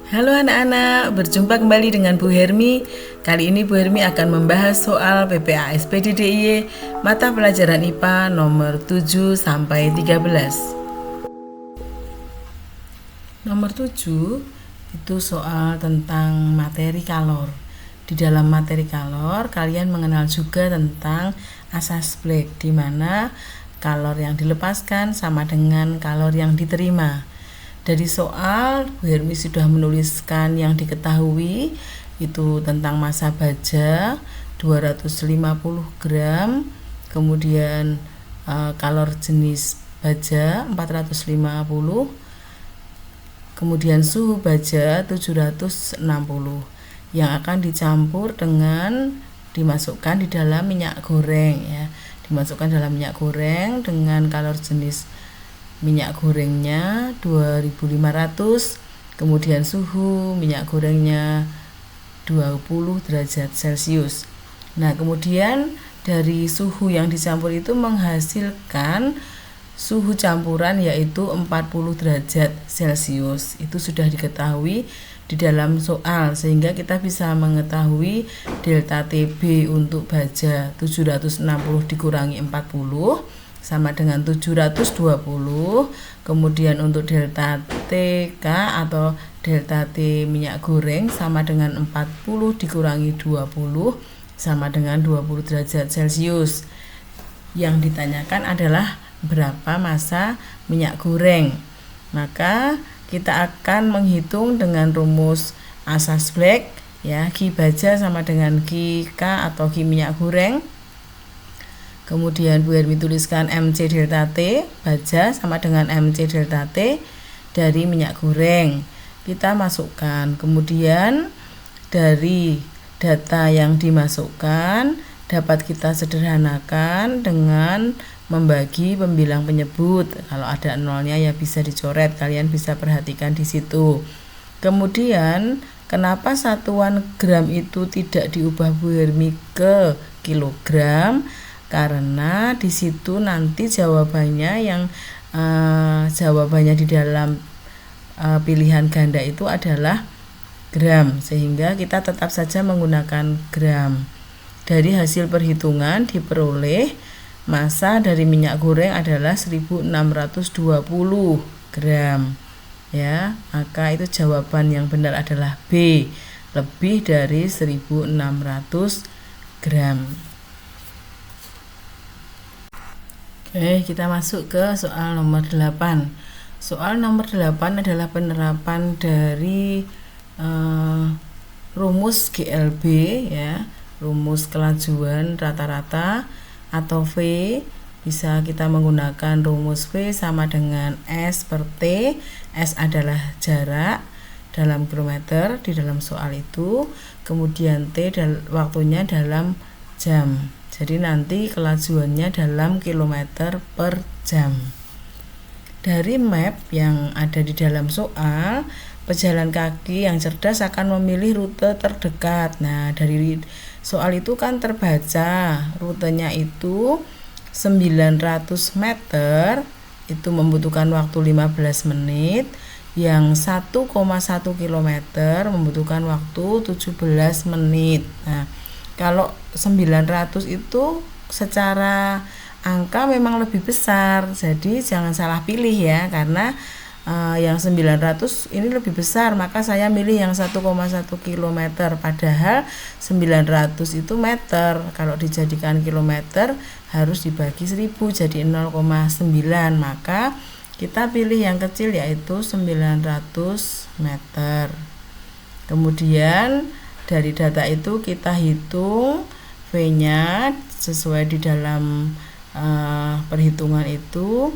Halo anak-anak, berjumpa kembali dengan Bu Hermi. Kali ini Bu Hermi akan membahas soal PPAS PDDIY mata pelajaran IPA nomor 7 sampai 13. Nomor 7 itu soal tentang materi kalor. Di dalam materi kalor, kalian mengenal juga tentang asas Black, di mana kalor yang dilepaskan sama dengan kalor yang diterima. Dari soal, Bu Hermi sudah menuliskan yang diketahui itu tentang massa baja 250 gram, kemudian kalor jenis baja 450, kemudian suhu baja 760 yang akan dicampur dengan dimasukkan di dalam minyak goreng ya. Dimasukkan dalam minyak goreng dengan kalor jenis minyak gorengnya 2500, kemudian suhu minyak gorengnya 20 derajat Celcius. Nah, kemudian dari suhu yang dicampur itu menghasilkan suhu campuran yaitu 40 derajat Celcius. Itu sudah diketahui di dalam soal, sehingga kita bisa mengetahui delta TB untuk baja 760 dikurangi 40 sama dengan 720. Kemudian untuk delta TK atau delta T minyak goreng sama dengan 40 dikurangi 20 sama dengan 20 derajat Celcius. Yang ditanyakan adalah berapa massa minyak goreng. Maka kita akan menghitung dengan rumus asas Black ya, Q baja sama dengan Q K atau Q minyak goreng. Kemudian Bu Hermi tuliskan MC delta T baja sama dengan MC delta T dari minyak goreng. Kita masukkan. Kemudian dari data yang dimasukkan dapat kita sederhanakan dengan membagi pembilang penyebut. Kalau ada nolnya ya bisa dicoret, kalian bisa perhatikan di situ. Kemudian kenapa satuan gram itu tidak diubah Bu Hermi ke kilogram? Karena di situ nanti jawabannya jawabannya di dalam pilihan ganda itu adalah gram, sehingga kita tetap saja menggunakan gram. Dari hasil perhitungan diperoleh massa dari minyak goreng adalah 1620 gram ya, maka itu jawaban yang benar adalah B, lebih dari 1600 gram. Oke, kita masuk ke soal nomor 8. Soal nomor 8 adalah penerapan dari rumus GLB ya, rumus kelajuan rata-rata atau V. Bisa kita menggunakan rumus V sama dengan S per T. S adalah jarak dalam kilometer di dalam soal itu, kemudian T waktunya dalam jam. Jadi nanti kelajuannya dalam kilometer per jam. Dari map yang ada di dalam soal, pejalan kaki yang cerdas akan memilih rute terdekat. Nah, dari soal itu kan terbaca rutenya itu 900 meter, itu membutuhkan waktu 15 menit. Yang 1,1 km membutuhkan waktu 17 menit. Nah, kalau 900 itu secara angka memang lebih besar, jadi jangan salah pilih ya, karena yang 900 ini lebih besar, maka saya milih yang 1,1 km, padahal 900 itu meter, kalau dijadikan kilometer harus dibagi 1000 jadi 0,9, maka kita pilih yang kecil yaitu 900 meter. Kemudian dari data itu kita hitung V-nya sesuai di dalam perhitungan itu.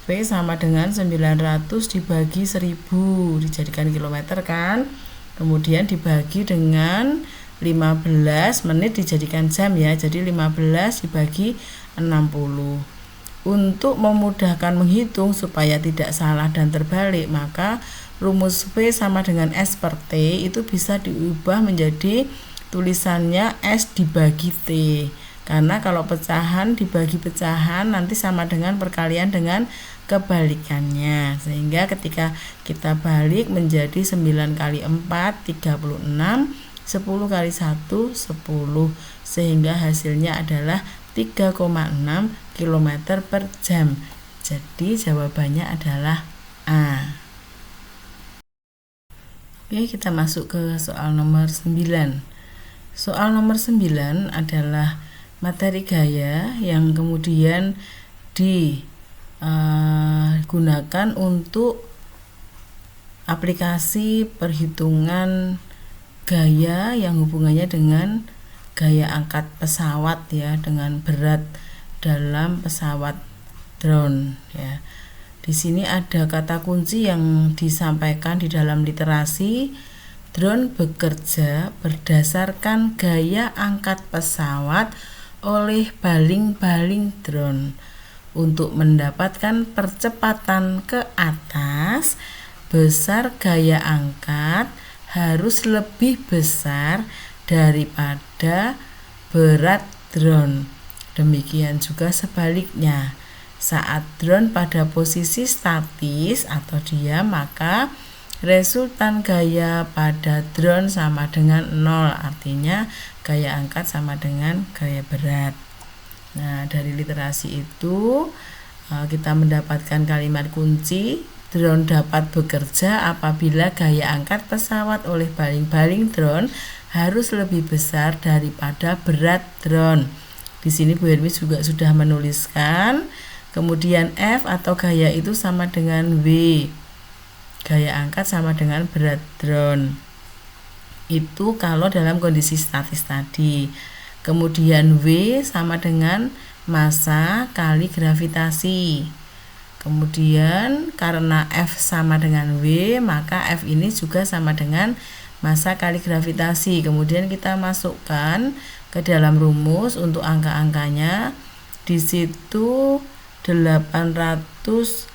V sama dengan 900 dibagi 1000 dijadikan kilometer kan. Kemudian dibagi dengan 15 menit dijadikan jam ya. Jadi 15 dibagi 60. Untuk memudahkan menghitung supaya tidak salah dan terbalik, maka rumus V sama dengan S per T itu bisa diubah menjadi tulisannya S dibagi T. Karena kalau pecahan dibagi pecahan nanti sama dengan perkalian dengan kebalikannya, sehingga ketika kita balik menjadi 9 kali 4 36, 10 kali 1 10, sehingga hasilnya adalah 3,6 km per jam. Jadi jawabannya adalah A. Oke, kita masuk ke soal nomor 9. Soal nomor 9 adalah materi gaya yang kemudian digunakan untuk aplikasi perhitungan gaya yang hubungannya dengan gaya angkat pesawat ya, dengan berat dalam pesawat drone ya. Di sini ada kata kunci yang disampaikan di dalam literasi. Drone bekerja berdasarkan gaya angkat pesawat oleh baling-baling drone. Untuk mendapatkan percepatan ke atas, besar gaya angkat harus lebih besar daripada berat drone. Demikian juga sebaliknya. Saat drone pada posisi statis atau diam, maka resultan gaya pada drone sama dengan 0, artinya gaya angkat sama dengan gaya berat. Nah, dari literasi itu kita mendapatkan kalimat kunci. Drone dapat bekerja apabila gaya angkat pesawat oleh baling-baling drone harus lebih besar daripada berat drone. Di sini Bu Hermi juga sudah menuliskan. Kemudian F atau gaya itu sama dengan W. Gaya angkat sama dengan berat drone. Itu kalau dalam kondisi statis tadi. Kemudian W sama dengan massa kali gravitasi. Kemudian karena F sama dengan W, maka F ini juga sama dengan massa kali gravitasi. Kemudian kita masukkan ke dalam rumus untuk angka-angkanya. Di situ 840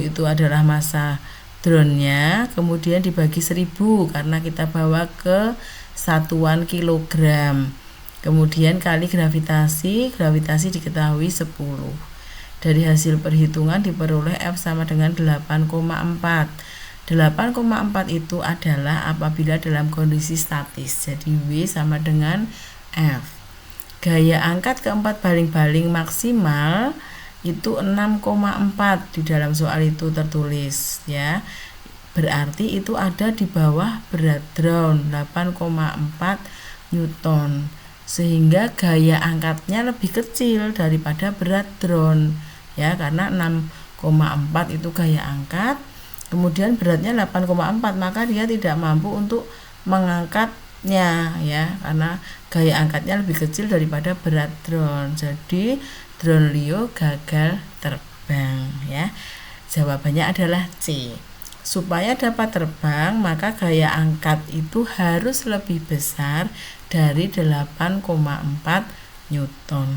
itu adalah massa drone-nya, kemudian dibagi 1000 karena kita bawa ke satuan kilogram. Kemudian kali gravitasi diketahui 10. Dari hasil perhitungan diperoleh F sama dengan 8,4. 8,4 itu adalah apabila dalam kondisi statis. Jadi W sama dengan F. Gaya angkat keempat baling-baling maksimal itu 6,4 di dalam soal itu tertulis ya. Berarti itu ada di bawah berat drone 8,4 Newton. Sehingga gaya angkatnya lebih kecil daripada berat drone ya, karena 6,4 itu gaya angkat, kemudian beratnya 8,4, maka dia tidak mampu untuk mengangkatnya ya, karena gaya angkatnya lebih kecil daripada berat drone. Jadi drone Leo gagal terbang ya. Jawabannya adalah C. Supaya dapat terbang, maka gaya angkat itu harus lebih besar dari 8,4 Newton.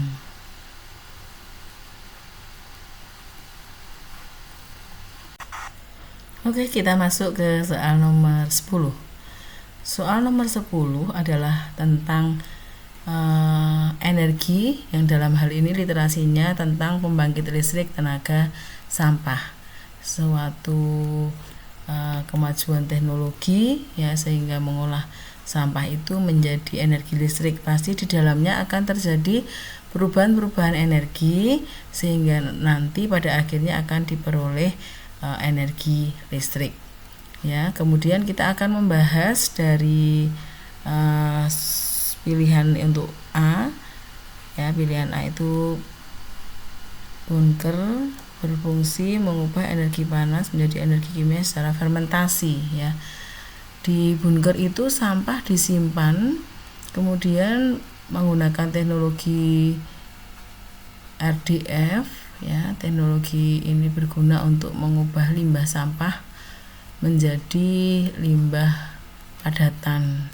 Oke, kita masuk ke soal nomor 10. Soal nomor 10 adalah tentang energi, yang dalam hal ini literasinya tentang pembangkit listrik tenaga sampah. Suatu kemajuan teknologi ya, sehingga mengolah sampah itu menjadi energi listrik. Pasti di dalamnya akan terjadi perubahan-perubahan energi sehingga nanti pada akhirnya akan diperoleh energi listrik ya. Kemudian kita akan membahas dari pilihan untuk A ya. Pilihan A itu bunker berfungsi mengubah energi panas menjadi energi kimia secara fermentasi ya. Di bunker itu sampah disimpan, kemudian menggunakan teknologi RDF ya. Teknologi ini berguna untuk mengubah limbah sampah menjadi limbah padatan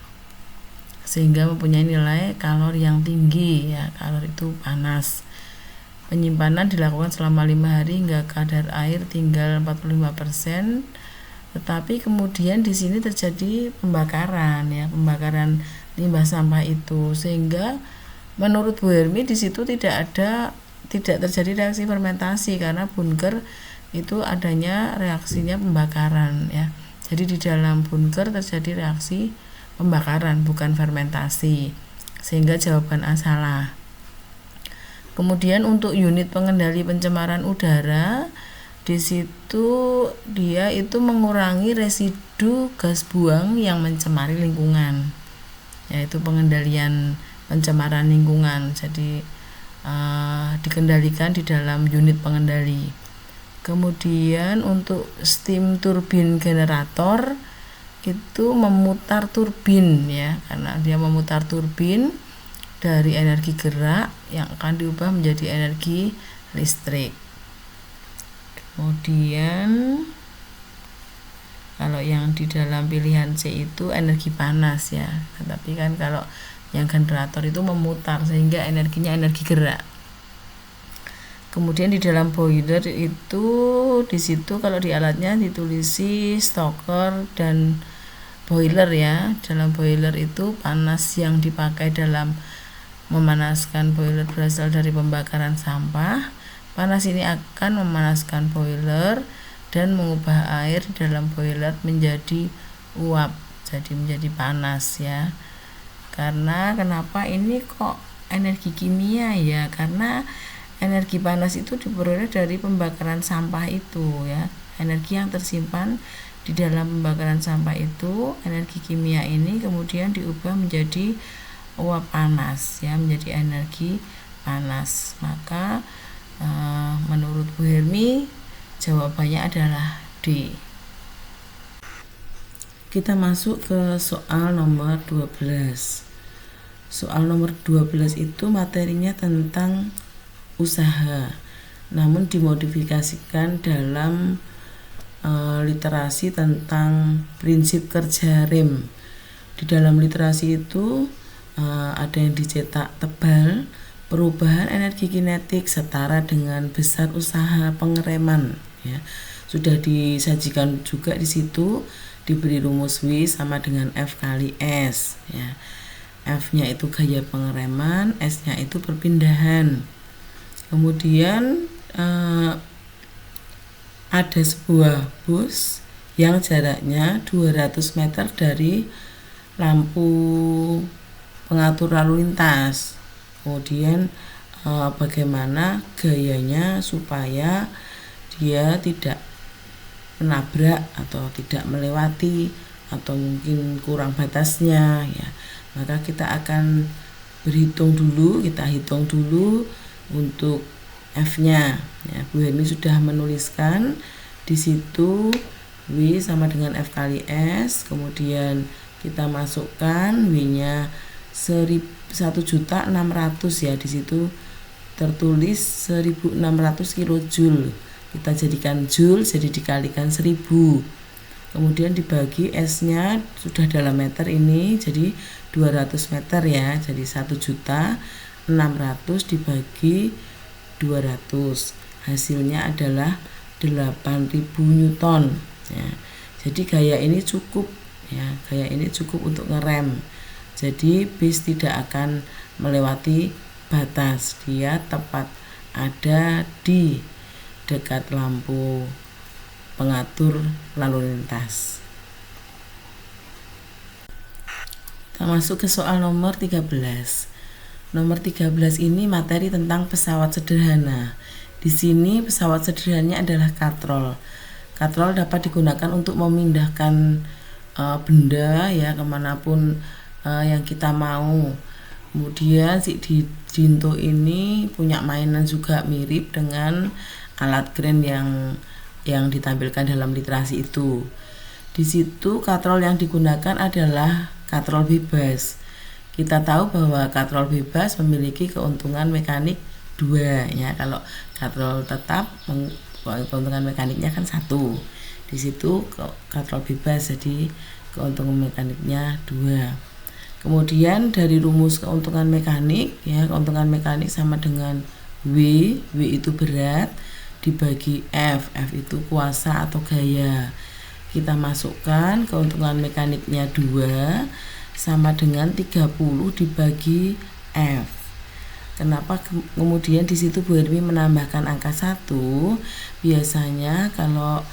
sehingga mempunyai nilai kalori yang tinggi ya. Kalori itu panas. Penyimpanan dilakukan selama 5 hari hingga kadar air tinggal 45%. Tetapi kemudian di sini terjadi pembakaran ya, pembakaran limbah sampah itu, sehingga menurut Bu Hermi di situ tidak ada tidak terjadi reaksi fermentasi karena bunker itu adanya reaksinya pembakaran ya. Jadi di dalam bunker terjadi reaksi pembakaran bukan fermentasi, sehingga jawaban A salah. Kemudian untuk unit pengendali pencemaran udara, di situ dia itu mengurangi residu gas buang yang mencemari lingkungan, yaitu pengendalian pencemaran lingkungan. Jadi dikendalikan di dalam unit pengendali. Kemudian untuk steam turbin generator itu memutar turbin ya, karena dia memutar turbin dari energi gerak yang akan diubah menjadi energi listrik. Kemudian kalau yang di dalam pilihan C itu energi panas ya, tapi kan kalau yang generator itu memutar sehingga energinya energi gerak. Kemudian di dalam boiler itu di situ kalau di alatnya ditulisi stoker dan boiler ya. Dalam boiler itu panas yang dipakai dalam memanaskan boiler berasal dari pembakaran sampah. Panas ini akan memanaskan boiler dan mengubah air di dalam boiler menjadi uap, jadi menjadi panas ya. Karena kenapa ini kok energi kimia ya? Karena energi panas itu diperoleh dari pembakaran sampah itu ya. Energi yang tersimpan di dalam pembakaran sampah itu, energi kimia ini kemudian diubah menjadi uap panas ya, menjadi energi panas. Maka menurut Bu Hermi jawabannya adalah D. Kita masuk ke soal nomor 12. Soal nomor 12 itu materinya tentang usaha, namun dimodifikasikan dalam literasi tentang prinsip kerja rem. Di dalam literasi itu ada yang dicetak tebal, perubahan energi kinetik setara dengan besar usaha pengereman ya. Sudah disajikan juga di situ, diberi rumus W sama dengan F kali S ya. F-nya itu gaya pengereman, S-nya itu perpindahan. Kemudian ada sebuah bus yang jaraknya 200 meter dari lampu pengatur lalu lintas. Kemudian bagaimana gayanya supaya dia tidak menabrak atau tidak melewati atau mungkin kurang batasnya ya. Maka kita akan hitung dulu untuk F-nya ya. Bu Hermi sudah menuliskan di situ W sama dengan F kali S, kemudian kita masukkan W-nya 1.600.000 ya, di situ tertulis 1.600 kilojoule. Kita jadikan joule, jadi dikalikan 1000. Kemudian dibagi S-nya sudah dalam meter ini, jadi 200 meter ya. Jadi 1.600.000 dibagi 200. Hasilnya adalah 8.000 Newton ya. Jadi gaya ini cukup ya, gaya ini cukup untuk ngerem. Jadi bis tidak akan melewati batas, dia tepat ada di dekat lampu pengatur lalu lintas. Kita masuk ke soal nomor 13. Nomor 13 ini materi tentang pesawat sederhana. Di sini pesawat sederhananya adalah katrol. Katrol dapat digunakan untuk memindahkan benda ya kemanapun yang kita mau. Kemudian si Dinto ini punya mainan juga mirip dengan alat keren yang ditampilkan dalam literasi itu. Di situ katrol yang digunakan adalah katrol bebas. Kita tahu bahwa katrol bebas memiliki keuntungan mekanik 2 ya. Kalau katrol tetap keuntungan mekaniknya kan 1. Di situ katrol bebas jadi keuntungan mekaniknya 2. Kemudian dari rumus keuntungan mekanik ya, keuntungan mekanik sama dengan W itu berat dibagi F itu kuasa atau gaya. Kita masukkan keuntungan mekaniknya 2 sama dengan 30 dibagi F. Kenapa kemudian di situ Bu Hermi menambahkan angka 1? Biasanya kalau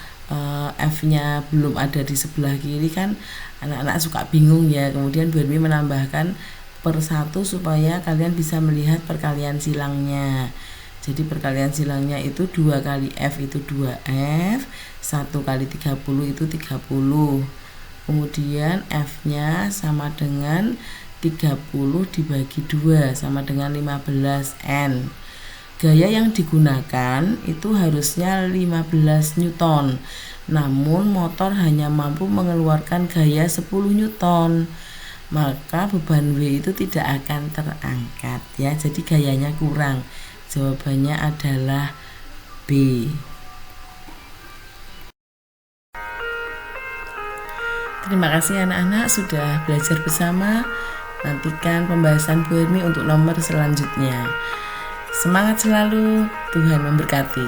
F-nya belum ada di sebelah kiri kan anak-anak suka bingung ya. Kemudian Bu Hermi menambahkan per 1 supaya kalian bisa melihat perkalian silangnya. Jadi perkalian silangnya itu 2 kali F itu 2F, 1 kali 30 itu 30. Kemudian F-nya sama dengan 30 dibagi 2 sama dengan 15N. Gaya yang digunakan itu harusnya 15 Newton. Namun motor hanya mampu mengeluarkan gaya 10 Newton. Maka beban W itu tidak akan terangkat ya. Jadi gayanya kurang. Jawabannya adalah B. Terima kasih anak-anak sudah belajar bersama. Nantikan pembahasan Bu Hermi untuk nomor selanjutnya. Semangat selalu, Tuhan memberkati.